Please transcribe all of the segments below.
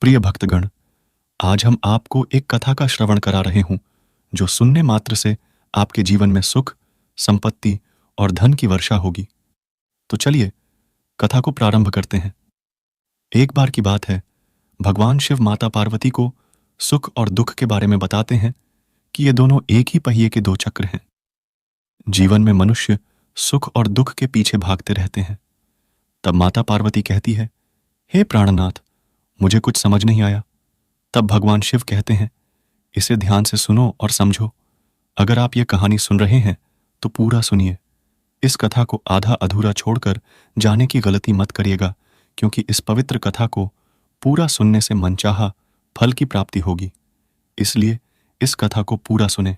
प्रिय भक्तगण, आज हम आपको एक कथा का श्रवण करा रहे हूं जो सुनने मात्र से आपके जीवन में सुख, संपत्ति और धन की वर्षा होगी। तो चलिए कथा को प्रारंभ करते हैं। एक बार की बात है, भगवान शिव माता पार्वती को सुख और दुख के बारे में बताते हैं कि ये दोनों एक ही पहिए के दो चक्र हैं। जीवन में मनुष्य सुख और दुख के पीछे भागते रहते हैं। तब माता पार्वती कहती है, हे प्राणनाथ, मुझे कुछ समझ नहीं आया। तब भगवान शिव कहते हैं, इसे ध्यान से सुनो और समझो। अगर आप ये कहानी सुन रहे हैं तो पूरा सुनिए। इस कथा को आधा अधूरा छोड़कर जाने की गलती मत करिएगा, क्योंकि इस पवित्र कथा को पूरा सुनने से मनचाहा फल की प्राप्ति होगी। इसलिए इस कथा को पूरा सुने।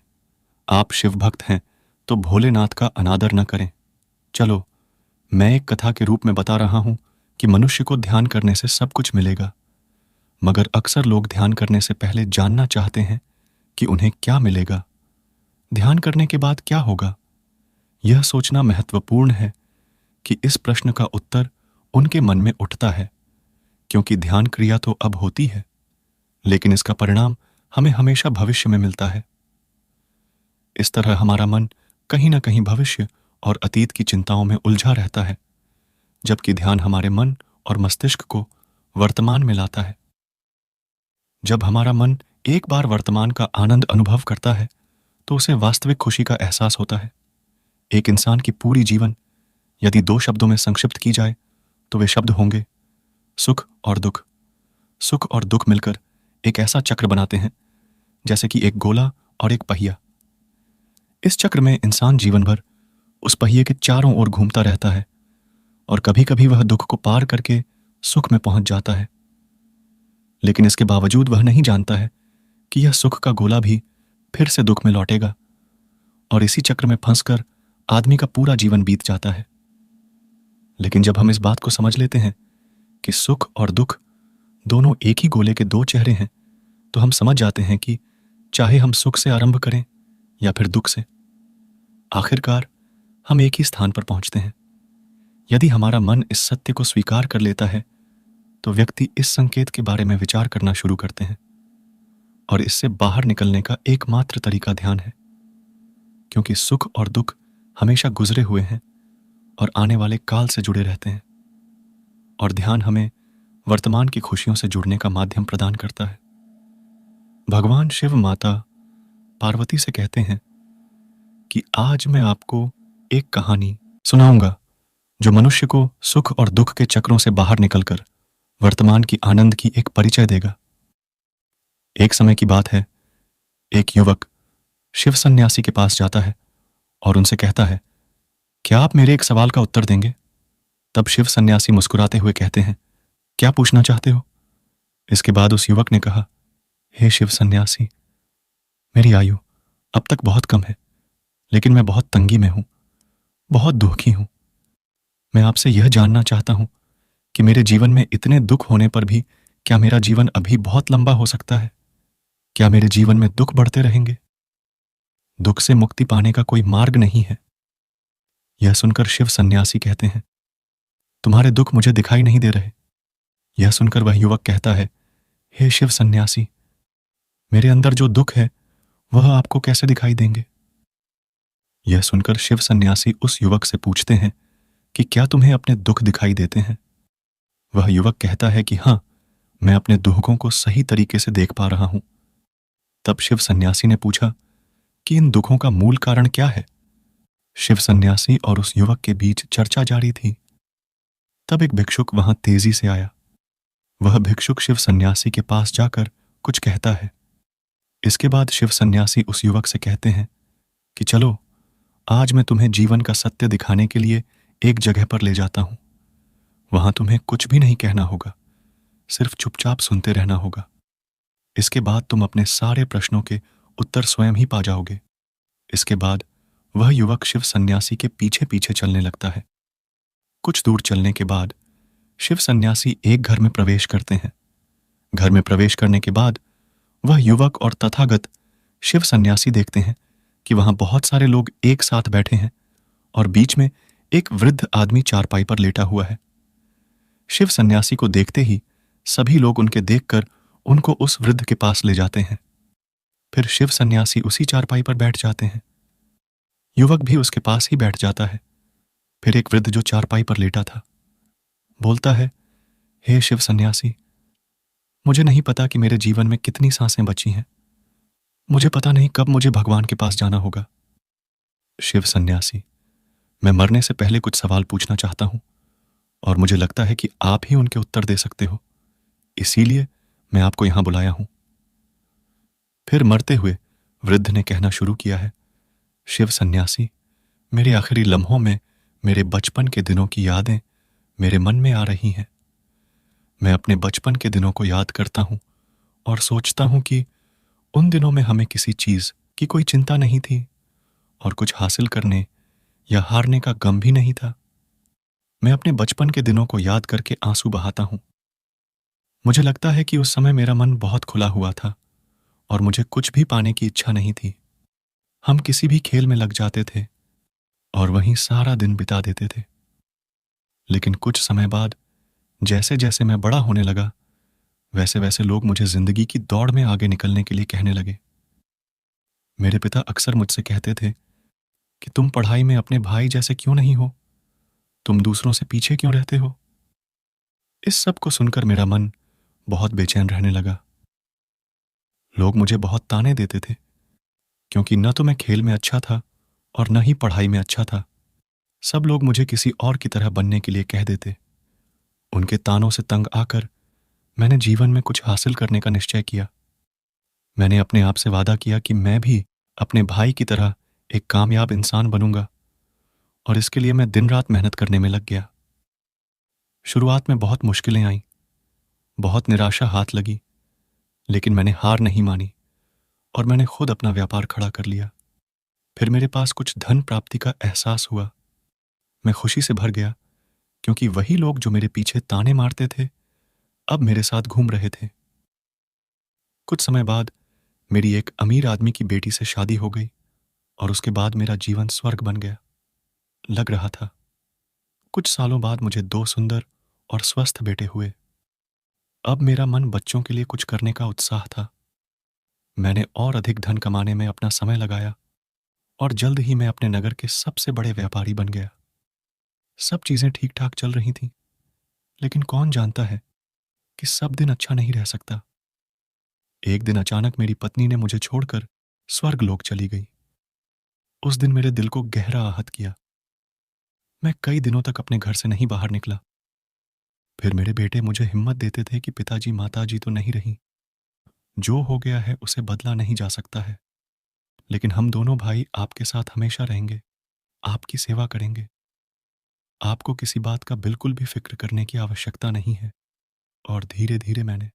आप शिव भक्त हैं तो भोलेनाथ का अनादर न करें। चलो, मैं एक कथा के रूप में बता रहा हूं कि मनुष्य को ध्यान करने से सब कुछ मिलेगा, मगर अक्सर लोग ध्यान करने से पहले जानना चाहते हैं कि उन्हें क्या मिलेगा। ध्यान करने के बाद क्या होगा, यह सोचना महत्वपूर्ण है कि इस प्रश्न का उत्तर उनके मन में उठता है, क्योंकि ध्यान क्रिया तो अब होती है, लेकिन इसका परिणाम हमें हमेशा भविष्य में मिलता है। इस तरह हमारा मन कहीं ना कहीं भविष्य और अतीत की चिंताओं में उलझा रहता है, जबकि ध्यान हमारे मन और मस्तिष्क को वर्तमान में लाता है। जब हमारा मन एक बार वर्तमान का आनंद अनुभव करता है तो उसे वास्तविक खुशी का एहसास होता है। एक इंसान की पूरी जीवन यदि दो शब्दों में संक्षिप्त की जाए तो वे शब्द होंगे सुख और दुख। सुख और दुख मिलकर एक ऐसा चक्र बनाते हैं जैसे कि एक गोला और एक पहिया। इस चक्र में इंसान जीवन भर उस पहिए के चारों ओर घूमता रहता है और कभी कभी वह दुख को पार करके सुख में पहुंच जाता है, लेकिन इसके बावजूद वह नहीं जानता है कि यह सुख का गोला भी फिर से दुख में लौटेगा और इसी चक्र में फंसकर आदमी का पूरा जीवन बीत जाता है। लेकिन जब हम इस बात को समझ लेते हैं कि सुख और दुख दोनों एक ही गोले के दो चेहरे हैं, तो हम समझ जाते हैं कि चाहे हम सुख से आरंभ करें या फिर दुख से, आखिरकार हम एक ही स्थान पर पहुंचते हैं। यदि हमारा मन इस सत्य को स्वीकार कर लेता है तो व्यक्ति इस संकेत के बारे में विचार करना शुरू करते हैं, और इससे बाहर निकलने का एकमात्र तरीका ध्यान है, क्योंकि सुख और दुख हमेशा गुजरे हुए हैं और आने वाले काल से जुड़े रहते हैं, और ध्यान हमें वर्तमान की खुशियों से जुड़ने का माध्यम प्रदान करता है। भगवान शिव माता पार्वती से कहते हैं कि आज मैं आपको एक कहानी सुनाऊंगा जो मनुष्य को सुख और दुख के चक्रों से बाहर निकलकर वर्तमान की आनंद की एक परिचय देगा। एक समय की बात है, एक युवक शिव सन्यासी के पास जाता है और उनसे कहता है, क्या आप मेरे एक सवाल का उत्तर देंगे? तब शिव सन्यासी मुस्कुराते हुए कहते हैं, क्या पूछना चाहते हो? इसके बाद उस युवक ने कहा, हे शिव सन्यासी, मेरी आयु अब तक बहुत कम है, लेकिन मैं बहुत तंगी में हूं, बहुत दुखी हूं। मैं आपसे यह जानना चाहता हूं कि मेरे जीवन में इतने दुख होने पर भी क्या मेरा जीवन अभी बहुत लंबा हो सकता है? क्या मेरे जीवन में दुख बढ़ते रहेंगे? दुख से मुक्ति पाने का कोई मार्ग नहीं है? यह सुनकर शिव सन्यासी कहते हैं, तुम्हारे दुख मुझे दिखाई नहीं दे रहे। यह सुनकर वह युवक कहता है, हे शिव सन्यासी, मेरे अंदर जो दुख है वह आपको कैसे दिखाई देंगे? यह सुनकर शिव सन्यासी उस युवक से पूछते हैं कि क्या तुम्हें अपने दुख दिखाई देते हैं? वह युवक कहता है कि हाँ, मैं अपने दुखों को सही तरीके से देख पा रहा हूं। तब शिव सन्यासी ने पूछा कि इन दुखों का मूल कारण क्या है? शिव सन्यासी और उस युवक के बीच चर्चा जारी थी। तब एक भिक्षुक वहां तेजी से आया। वह भिक्षुक शिव सन्यासी के पास जाकर कुछ कहता है। इसके बाद शिव सन्यासी उस युवक से कहते हैं कि चलो, आज मैं तुम्हें जीवन का सत्य दिखाने के लिए एक जगह पर ले जाता हूं। वहां तुम्हें कुछ भी नहीं कहना होगा, सिर्फ चुपचाप सुनते रहना होगा। इसके बाद तुम अपने सारे प्रश्नों के उत्तर स्वयं ही पा जाओगे। इसके बाद वह युवक शिव सन्यासी के पीछे पीछे चलने लगता है। कुछ दूर चलने के बाद शिव सन्यासी एक घर में प्रवेश करते हैं। घर में प्रवेश करने के बाद वह युवक और तथागत शिव सन्यासी देखते हैं कि वहां बहुत सारे लोग एक साथ बैठे हैं और बीच में एक वृद्ध आदमी चारपाई पर लेटा हुआ है। शिव सन्यासी को देखते ही सभी लोग उनके देखकर उनको उस वृद्ध के पास ले जाते हैं। फिर शिव सन्यासी उसी चारपाई पर बैठ जाते हैं। युवक भी उसके पास ही बैठ जाता है। फिर एक वृद्ध जो चारपाई पर लेटा था बोलता है, हे शिव सन्यासी, मुझे नहीं पता कि मेरे जीवन में कितनी सांसें बची हैं। मुझे पता नहीं कब मुझे भगवान के पास जाना होगा। शिव सन्यासी, मैं मरने से पहले कुछ सवाल पूछना चाहता हूं और मुझे लगता है कि आप ही उनके उत्तर दे सकते हो, इसीलिए मैं आपको यहां बुलाया हूं। फिर मरते हुए वृद्ध ने कहना शुरू किया है, शिव सन्यासी, मेरे आखिरी लम्हों में मेरे बचपन के दिनों की यादें मेरे मन में आ रही हैं। मैं अपने बचपन के दिनों को याद करता हूं और सोचता हूं कि उन दिनों में हमें किसी चीज की कोई चिंता नहीं थी और कुछ हासिल करने या हारने का गम भी नहीं था। मैं अपने बचपन के दिनों को याद करके आंसू बहाता हूं। मुझे लगता है कि उस समय मेरा मन बहुत खुला हुआ था और मुझे कुछ भी पाने की इच्छा नहीं थी। हम किसी भी खेल में लग जाते थे और वहीं सारा दिन बिता देते थे। लेकिन कुछ समय बाद जैसे जैसे मैं बड़ा होने लगा, वैसे वैसे लोग मुझे जिंदगी की दौड़ में आगे निकलने के लिए कहने लगे। मेरे पिता अक्सर मुझसे कहते थे कि तुम पढ़ाई में अपने भाई जैसे क्यों नहीं हो, तुम दूसरों से पीछे क्यों रहते हो। इस सब को सुनकर मेरा मन बहुत बेचैन रहने लगा। लोग मुझे बहुत ताने देते थे क्योंकि न तो मैं खेल में अच्छा था और न ही पढ़ाई में अच्छा था। सब लोग मुझे किसी और की तरह बनने के लिए कह देते। उनके तानों से तंग आकर मैंने जीवन में कुछ हासिल करने का निश्चय किया। मैंने अपने आप से वादा किया कि मैं भी अपने भाई की तरह एक कामयाब इंसान बनूंगा और इसके लिए मैं दिन रात मेहनत करने में लग गया। शुरुआत में बहुत मुश्किलें आईं, बहुत निराशा हाथ लगी, लेकिन मैंने हार नहीं मानी और मैंने खुद अपना व्यापार खड़ा कर लिया। फिर मेरे पास कुछ धन प्राप्ति का एहसास हुआ। मैं खुशी से भर गया क्योंकि वही लोग जो मेरे पीछे ताने मारते थे अब मेरे साथ घूम रहे थे। कुछ समय बाद मेरी एक अमीर आदमी की बेटी से शादी हो गई और उसके बाद मेरा जीवन स्वर्ग बन गया, लग रहा था। कुछ सालों बाद मुझे 2 सुंदर और स्वस्थ बेटे हुए। अब मेरा मन बच्चों के लिए कुछ करने का उत्साह था। मैंने और अधिक धन कमाने में अपना समय लगाया और जल्द ही मैं अपने नगर के सबसे बड़े व्यापारी बन गया। सब चीजें ठीक ठाक चल रही थीं, लेकिन कौन जानता है कि सब दिन अच्छा नहीं रह सकता। एक दिन अचानक मेरी पत्नी ने मुझे छोड़कर स्वर्ग लोक चली गई। उस दिन मेरे दिल को गहरा आहत किया। मैं कई दिनों तक अपने घर से नहीं बाहर निकला। फिर मेरे बेटे मुझे हिम्मत देते थे कि पिताजी माताजी तो नहीं रही, जो हो गया है उसे बदला नहीं जा सकता है, लेकिन हम दोनों भाई आपके साथ हमेशा रहेंगे, आपकी सेवा करेंगे। आपको किसी बात का बिल्कुल भी फिक्र करने की आवश्यकता नहीं है। और धीरे धीरे मैंने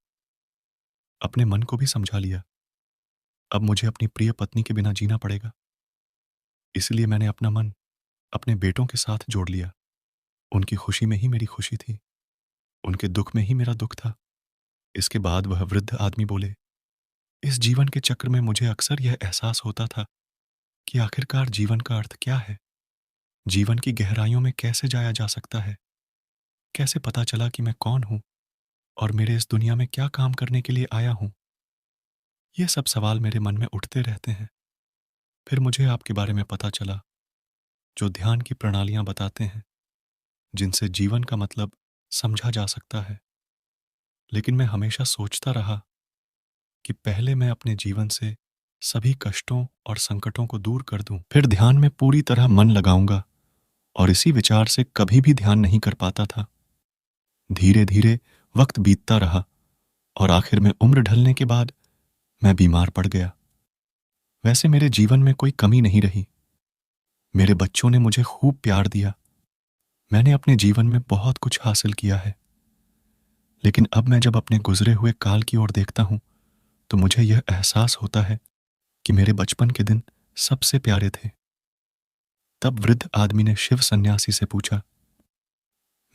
अपने मन को भी समझा लिया। अब मुझे अपनी प्रिय पत्नी के बिना जीना पड़ेगा, इसलिए मैंने अपना मन अपने बेटों के साथ जोड़ लिया। उनकी खुशी में ही मेरी खुशी थी, उनके दुख में ही मेरा दुख था। इसके बाद वह वृद्ध आदमी बोले, इस जीवन के चक्र में मुझे अक्सर यह एहसास होता था कि आखिरकार जीवन का अर्थ क्या है, जीवन की गहराइयों में कैसे जाया जा सकता है, कैसे पता चला कि मैं कौन हूं और मेरे इस दुनिया में क्या काम करने के लिए आया हूं। ये सब सवाल मेरे मन में उठते रहते हैं। फिर मुझे आपके बारे में पता चला, जो ध्यान की प्रणालियां बताते हैं जिनसे जीवन का मतलब समझा जा सकता है। लेकिन मैं हमेशा सोचता रहा कि पहले मैं अपने जीवन से सभी कष्टों और संकटों को दूर कर दूं, फिर ध्यान में पूरी तरह मन लगाऊंगा। और इसी विचार से कभी भी ध्यान नहीं कर पाता था। धीरे धीरे वक्त बीतता रहा और आखिर में उम्र ढलने के बाद मैं बीमार पड़ गया। वैसे मेरे जीवन में कोई कमी नहीं रही। मेरे बच्चों ने मुझे खूब प्यार दिया। मैंने अपने जीवन में बहुत कुछ हासिल किया है। लेकिन अब मैं जब अपने गुजरे हुए काल की ओर देखता हूं तो मुझे यह एहसास होता है कि मेरे बचपन के दिन सबसे प्यारे थे। तब वृद्ध आदमी ने शिव सन्यासी से पूछा,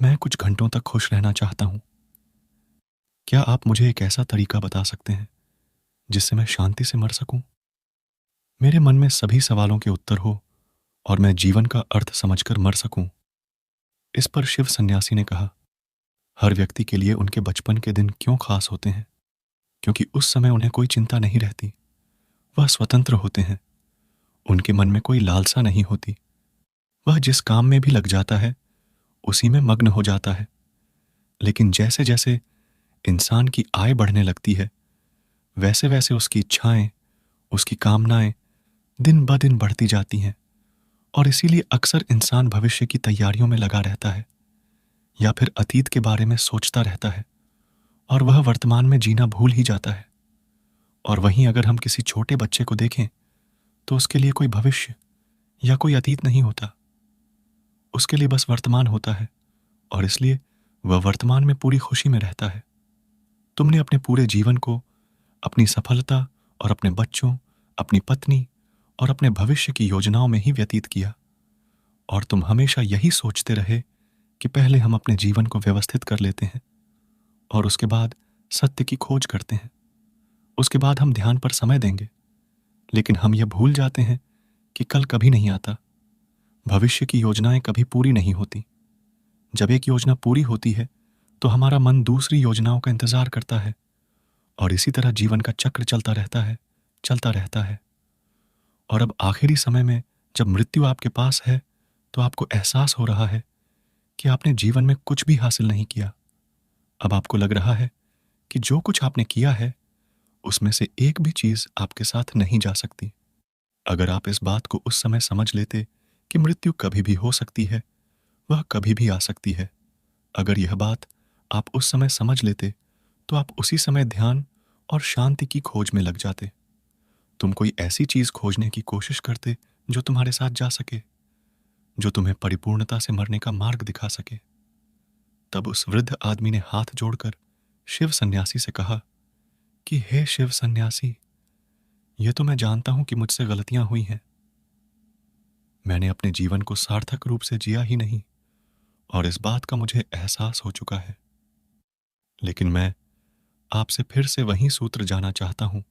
मैं कुछ घंटों तक खुश रहना चाहता हूं। क्या आप मुझे एक ऐसा तरीका बता सकते हैं जिससे मैं शांति से मर सकूं? मेरे मन में सभी सवालों के उत्तर हो और मैं जीवन का अर्थ समझकर मर सकूं। इस पर शिव सन्यासी ने कहा, हर व्यक्ति के लिए उनके बचपन के दिन क्यों खास होते हैं? क्योंकि उस समय उन्हें कोई चिंता नहीं रहती। वह स्वतंत्र होते हैं। उनके मन में कोई लालसा नहीं होती। वह जिस काम में भी लग जाता है, उसी में मग्न हो जाता है। लेकिन जैसे जैसे इंसान की आय बढ़ने लगती है, वैसे वैसे उसकी इच्छाएं, उसकी कामनाएं दिन ब दिन बढ़ती जाती हैं। और इसीलिए अक्सर इंसान भविष्य की तैयारियों में लगा रहता है या फिर अतीत के बारे में सोचता रहता है, और वह वर्तमान में जीना भूल ही जाता है। और वहीं अगर हम किसी छोटे बच्चे को देखें, तो उसके लिए कोई भविष्य या कोई अतीत नहीं होता। उसके लिए बस वर्तमान होता है, और इसलिए वह वर्तमान में पूरी खुशी में रहता है। तुमने अपने पूरे जीवन को अपनी सफलता और अपने बच्चों, अपनी पत्नी और अपने भविष्य की योजनाओं में ही व्यतीत किया, और तुम हमेशा यही सोचते रहे कि पहले हम अपने जीवन को व्यवस्थित कर लेते हैं और उसके बाद सत्य की खोज करते हैं। उसके बाद हम ध्यान पर समय देंगे। लेकिन हम यह भूल जाते हैं कि कल कभी नहीं आता। भविष्य की योजनाएं कभी पूरी नहीं होती। जब एक योजना पूरी होती है, तो हमारा मन दूसरी योजनाओं का इंतजार करता है, और इसी तरह जीवन का चक्र चलता रहता है, चलता रहता है। और अब आखिरी समय में जब मृत्यु आपके पास है, तो आपको एहसास हो रहा है कि आपने जीवन में कुछ भी हासिल नहीं किया। अब आपको लग रहा है कि जो कुछ आपने किया है, उसमें से एक भी चीज आपके साथ नहीं जा सकती। अगर आप इस बात को उस समय समझ लेते कि मृत्यु कभी भी हो सकती है, वह कभी भी आ सकती है, अगर यह बात आप उस समय समझ लेते, तो आप उसी समय ध्यान और शांति की खोज में लग जाते। तुम कोई ऐसी चीज खोजने की कोशिश करते जो तुम्हारे साथ जा सके, जो तुम्हें परिपूर्णता से मरने का मार्ग दिखा सके। तब उस वृद्ध आदमी ने हाथ जोड़कर शिव सन्यासी से कहा कि हे शिव सन्यासी, यह तो मैं जानता हूं कि मुझसे गलतियां हुई हैं। मैंने अपने जीवन को सार्थक रूप से जिया ही नहीं, और इस बात का मुझे एहसास हो चुका है। लेकिन मैं आपसे फिर से वही सूत्र जानना चाहता हूं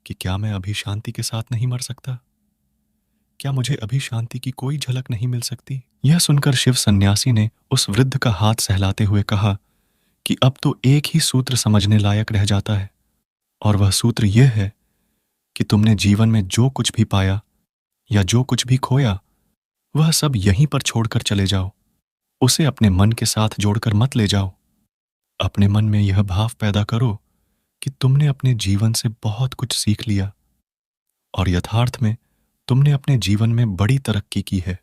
कि क्या मैं अभी शांति के साथ नहीं मर सकता? क्या मुझे अभी शांति की कोई झलक नहीं मिल सकती? यह सुनकर शिव सन्यासी ने उस वृद्ध का हाथ सहलाते हुए कहा कि अब तो एक ही सूत्र समझने लायक रह जाता है, और वह सूत्र यह है कि तुमने जीवन में जो कुछ भी पाया या जो कुछ भी खोया, वह सब यहीं पर छोड़कर चले जाओ। उसे अपने मन के साथ जोड़कर मत ले जाओ। अपने मन में यह भाव पैदा करो कि तुमने अपने जीवन से बहुत कुछ सीख लिया, और यथार्थ में तुमने अपने जीवन में बड़ी तरक्की की है,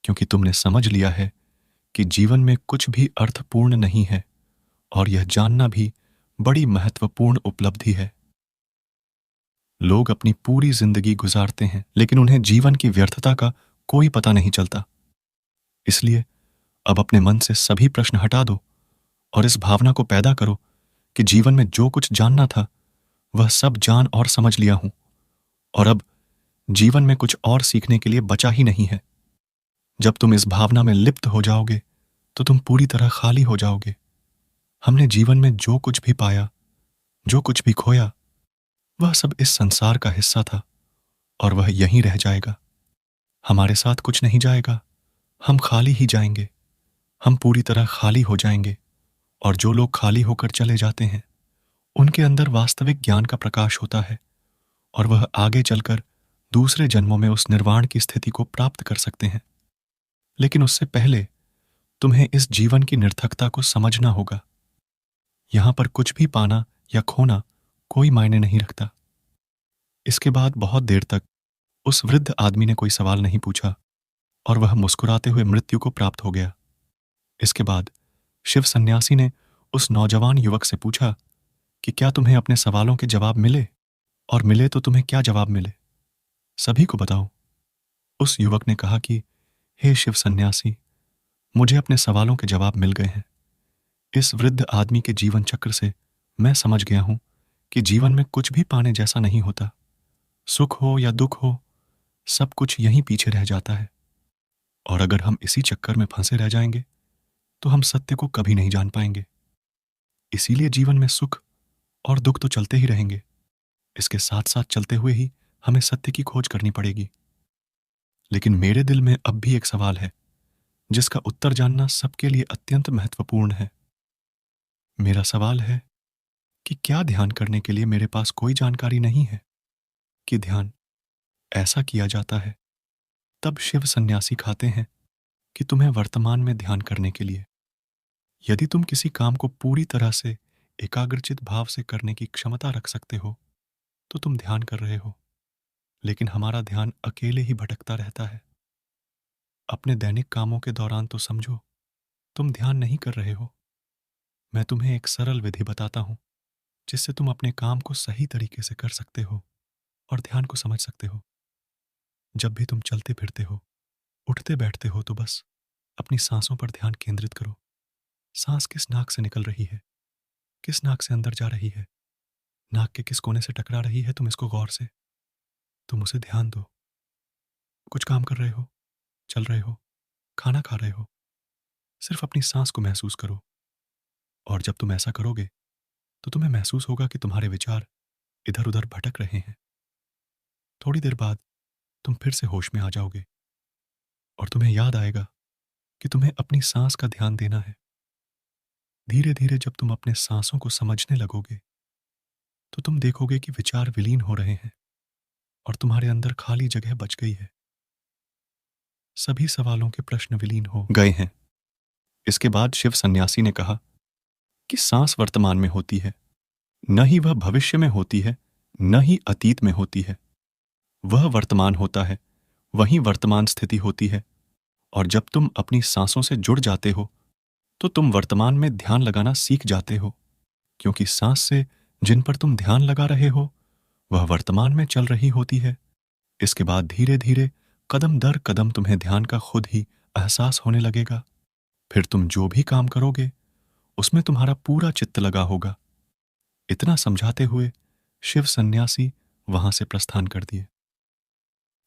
क्योंकि तुमने समझ लिया है कि जीवन में कुछ भी अर्थपूर्ण नहीं है, और यह जानना भी बड़ी महत्वपूर्ण उपलब्धि है। लोग अपनी पूरी जिंदगी गुजारते हैं, लेकिन उन्हें जीवन की व्यर्थता का कोई पता नहीं चलता। इसलिए अब अपने मन से सभी प्रश्न हटा दो, और इस भावना को पैदा करो कि जीवन में जो कुछ जानना था, वह सब जान और समझ लिया हूं, और अब जीवन में कुछ और सीखने के लिए बचा ही नहीं है। जब तुम इस भावना में लिप्त हो जाओगे, तो तुम पूरी तरह खाली हो जाओगे। हमने जीवन में जो कुछ भी पाया, जो कुछ भी खोया, वह सब इस संसार का हिस्सा था, और वह यहीं रह जाएगा। हमारे साथ कुछ नहीं जाएगा। हम खाली ही जाएंगे। हम पूरी तरह खाली हो जाएंगे। और जो लोग खाली होकर चले जाते हैं, उनके अंदर वास्तविक ज्ञान का प्रकाश होता है, और वह आगे चलकर दूसरे जन्मों में उस निर्वाण की स्थिति को प्राप्त कर सकते हैं। लेकिन उससे पहले तुम्हें इस जीवन की निरर्थकता को समझना होगा। यहां पर कुछ भी पाना या खोना कोई मायने नहीं रखता। इसके बाद बहुत देर तक उस वृद्ध आदमी ने कोई सवाल नहीं पूछा, और वह मुस्कुराते हुए मृत्यु को प्राप्त हो गया। इसके बाद शिव सन्यासी ने उस नौजवान युवक से पूछा कि क्या तुम्हें अपने सवालों के जवाब मिले, और मिले तो तुम्हें क्या जवाब मिले, सभी को बताओ। उस युवक ने कहा कि हे शिव सन्यासी, मुझे अपने सवालों के जवाब मिल गए हैं। इस वृद्ध आदमी के जीवन चक्र से मैं समझ गया हूं कि जीवन में कुछ भी पाने जैसा नहीं होता। सुख हो या दुख हो, सब कुछ यहीं पीछे रह जाता है, और अगर हम इसी चक्कर में फंसे रह जाएंगे, तो हम सत्य को कभी नहीं जान पाएंगे। इसीलिए जीवन में सुख और दुख तो चलते ही रहेंगे। इसके साथ साथ चलते हुए ही हमें सत्य की खोज करनी पड़ेगी। लेकिन मेरे दिल में अब भी एक सवाल है, जिसका उत्तर जानना सबके लिए अत्यंत महत्वपूर्ण है। मेरा सवाल है कि क्या ध्यान करने के लिए मेरे पास कोई जानकारी नहीं है कि ध्यान ऐसा किया जाता है? तब शिव सन्यासी खाते हैं कि तुम्हें वर्तमान में ध्यान करने के लिए, यदि तुम किसी काम को पूरी तरह से एकाग्रचित भाव से करने की क्षमता रख सकते हो, तो तुम ध्यान कर रहे हो। लेकिन हमारा ध्यान अकेले ही भटकता रहता है। अपने दैनिक कामों के दौरान तो समझो तुम ध्यान नहीं कर रहे हो। मैं तुम्हें एक सरल विधि बताता हूं जिससे तुम अपने काम को सही तरीके से कर सकते हो और ध्यान को समझ सकते हो। जब भी तुम चलते फिरते हो, उठते बैठते हो, तो बस अपनी सांसों पर ध्यान केंद्रित करो। सांस किस नाक से निकल रही है, किस नाक से अंदर जा रही है, नाक के किस कोने से टकरा रही है, तुम इसको गौर से, तुम उसे ध्यान दो। कुछ काम कर रहे हो, चल रहे हो, खाना खा रहे हो, सिर्फ अपनी सांस को महसूस करो। और जब तुम ऐसा करोगे तो तुम्हें महसूस होगा कि तुम्हारे विचार इधर उधर भटक रहे हैं। थोड़ी देर बाद तुम फिर से होश में आ जाओगे और तुम्हें याद आएगा कि तुम्हें अपनी सांस का ध्यान देना है। धीरे धीरे जब तुम अपने सांसों को समझने लगोगे तो तुम देखोगे कि विचार विलीन हो रहे हैं और तुम्हारे अंदर खाली जगह बच गई है। सभी सवालों के प्रश्न विलीन हो गए हैं। इसके बाद शिव सन्यासी ने कहा कि सांस वर्तमान में होती है, न ही वह भविष्य में होती है, न ही अतीत में होती है। वह वर्तमान होता है, वही वर्तमान स्थिति होती है। और जब तुम अपनी सांसों से जुड़ जाते हो तो तुम वर्तमान में ध्यान लगाना सीख जाते हो, क्योंकि सांस से जिन पर तुम ध्यान लगा रहे हो वह वर्तमान में चल रही होती है। इसके बाद धीरे धीरे कदम दर कदम तुम्हें ध्यान का खुद ही एहसास होने लगेगा। फिर तुम जो भी काम करोगे उसमें तुम्हारा पूरा चित्त लगा होगा। इतना समझाते हुए शिव सन्यासी वहां से प्रस्थान कर दिए।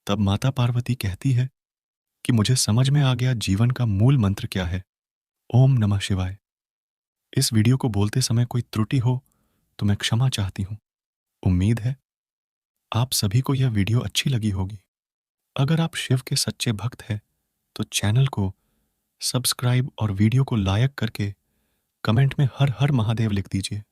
तब माता पार्वती कहती है कि मुझे समझ में आ गया जीवन का मूल मंत्र क्या है। ओम नमः शिवाय। इस वीडियो को बोलते समय कोई त्रुटि हो तो मैं क्षमा चाहती हूं। उम्मीद है आप सभी को यह वीडियो अच्छी लगी होगी। अगर आप शिव के सच्चे भक्त हैं तो चैनल को सब्सक्राइब और वीडियो को लाइक करके कमेंट में हर हर महादेव लिख दीजिए।